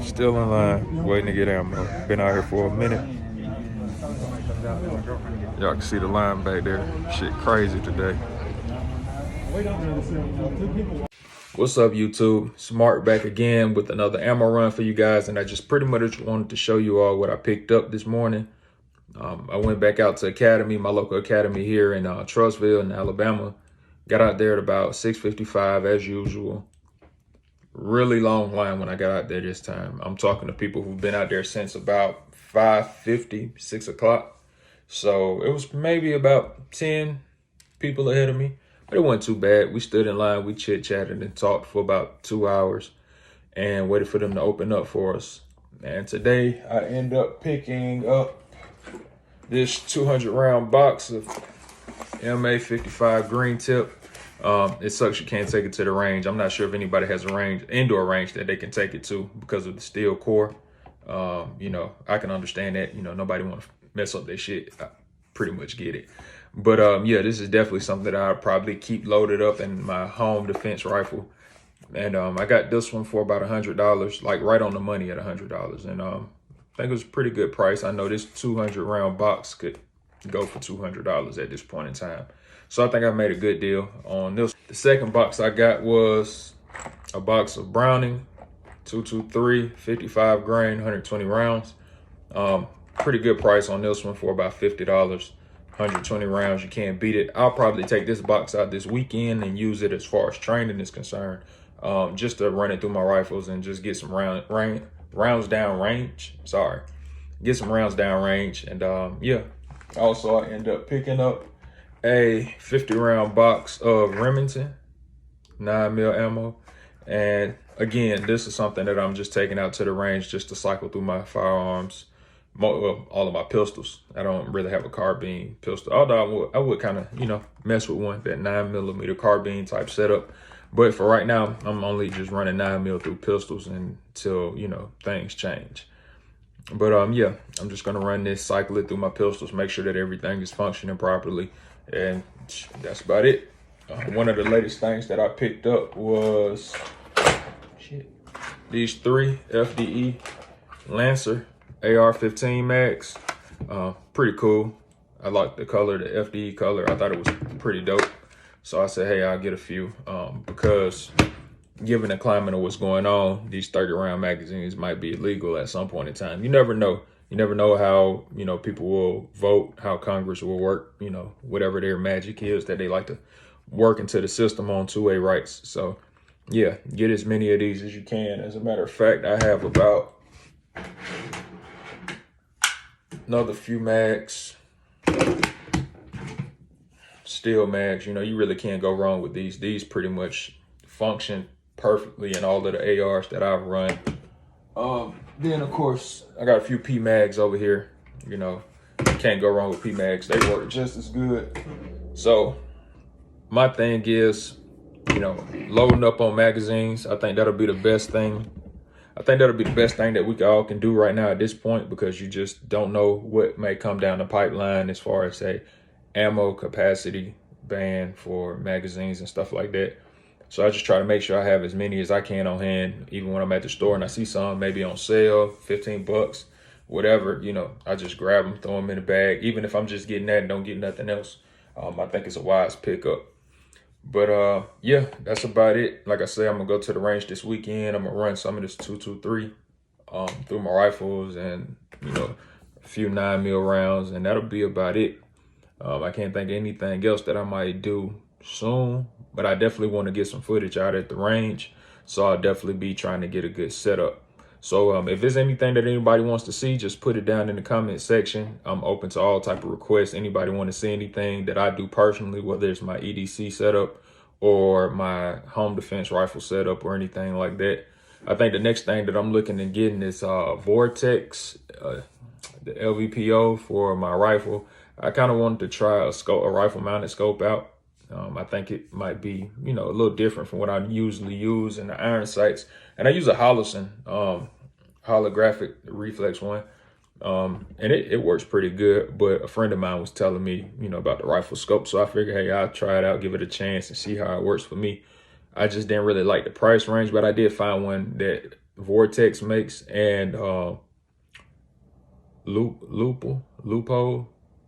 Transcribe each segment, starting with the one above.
Still in line, waiting to get ammo. Been out here for a minute. Y'all can see the line back there. Shit crazy today. What's up, YouTube? Smart back again with another ammo run for you guys, and I just pretty much wanted to show you all what I picked up this morning. I went back out to Academy, my local academy here in Trussville in Alabama. Got out there at about 6:55 as usual. Really long line when I got out there this time. I'm talking to people who've been out there since about 5:50, 6 o'clock. So it was maybe about 10 people ahead of me, but it wasn't too bad. We stood in line, we chit-chatted and talked for about 2 hours and waited for them to open up for us. And today I end up picking up this 200 round box of MA55 green tip. It sucks you can't take it to the range. I'm not sure if anybody has a range, indoor range that they can take it to because of the steel core. You know, I can understand that. You know, nobody want to mess up their shit. I pretty much get it. But yeah, this is definitely something that I'll probably keep loaded up in my home defense rifle. And I got this one for about $100, like right on the money at $100. And I think it was a pretty good price. I know this 200 round box could go for $200 at this point in time. So I think I made a good deal on this. The second box I got was a box of Browning 223, 55 grain, 120 rounds. Pretty good price on this one for about $50. 120 rounds, you can't beat it. I'll probably take this box out this weekend and use it as far as training is concerned, just to run it through my rifles and just get some rounds down range. Get some rounds down range. And yeah, also I end up picking up a 50 round box of Remington 9mm ammo. And again, this is something that I'm just taking out to the range just to cycle through my firearms. Well, all of my pistols. I don't really have a carbine pistol, although I would kind of, you know, mess with one, that 9mm carbine type setup. But for right now, I'm only just running 9mm through pistols until, you know, things change. But yeah, I'm just gonna run this, cycle it through my pistols, make sure that everything is functioning properly, and that's about it. One of the latest things that I picked up was these 3 FDE Lancer AR-15 mags. Pretty cool. I like the color, the FDE color. I thought it was pretty dope. So I said, hey, I'll get a few because given the climate of what's going on, these 30 round magazines might be illegal at some point in time. You never know. You never know how, you know, people will vote, how Congress will work, you know, whatever their magic is that they like to work into the system on two-way rights. So yeah, get as many of these as you can. As a matter of fact, I have about another few mags, steel mags. You know, you really can't go wrong with these. These pretty much function perfectly in all of the ARs that I've run. Then of course I got a few P mags over here. You know, can't go wrong with P mags. They work just as good. So my thing is, you know, loading up on magazines. I think that'll be the best thing. I think that'll be the best thing that we all can do right now at this point, because you just don't know what may come down the pipeline as far as a ammo capacity ban for magazines and stuff like that. So I just try to make sure I have as many as I can on hand, even when I'm at the store and I see some maybe on sale, 15 bucks, whatever, you know, I just grab them, throw them in the bag. Even if I'm just getting that and don't get nothing else, I think it's a wise pickup. But yeah, that's about it. Like I said, I'm gonna go to the range this weekend. I'm gonna run some of this 223 through my rifles, and you know, a few 9mm rounds, and that'll be about it. I can't think of anything else that I might do soon, but I definitely want to get some footage out at the range, so I'll definitely be trying to get a good setup. So if there's anything that anybody wants to see, just put it down in the comment section. I'm open to all type of requests. Anybody want to see anything that I do personally, whether it's my EDC setup or my home defense rifle setup or anything like that. I think the next thing that I'm looking at getting is Vortex, the LVPO for my rifle. I kind of wanted to try a rifle mounted scope out. I think it might be, you know, a little different from what I usually use in the iron sights. And I use a Holosun holographic reflex one. And it works pretty good. But a friend of mine was telling me, about the rifle scope. So I figured, hey, I'll try it out, give it a chance and see how it works for me. I just didn't really like the price range, but I did find one that Vortex makes, and Loophole.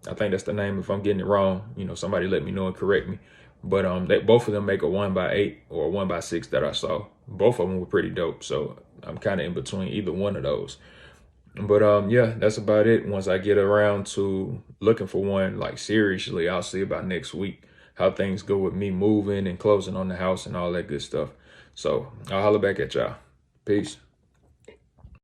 I think that's the name. If I'm getting it wrong, somebody let me know and correct me. But both of them make a 1x8 or a 1x6 that I saw. Both of them were pretty dope. So I'm kind of in between either one of those. But yeah, that's about it. Once I get around to looking for one, like seriously, I'll see about next week how things go with me moving and closing on the house and all that good stuff. So I'll holler back at y'all. Peace.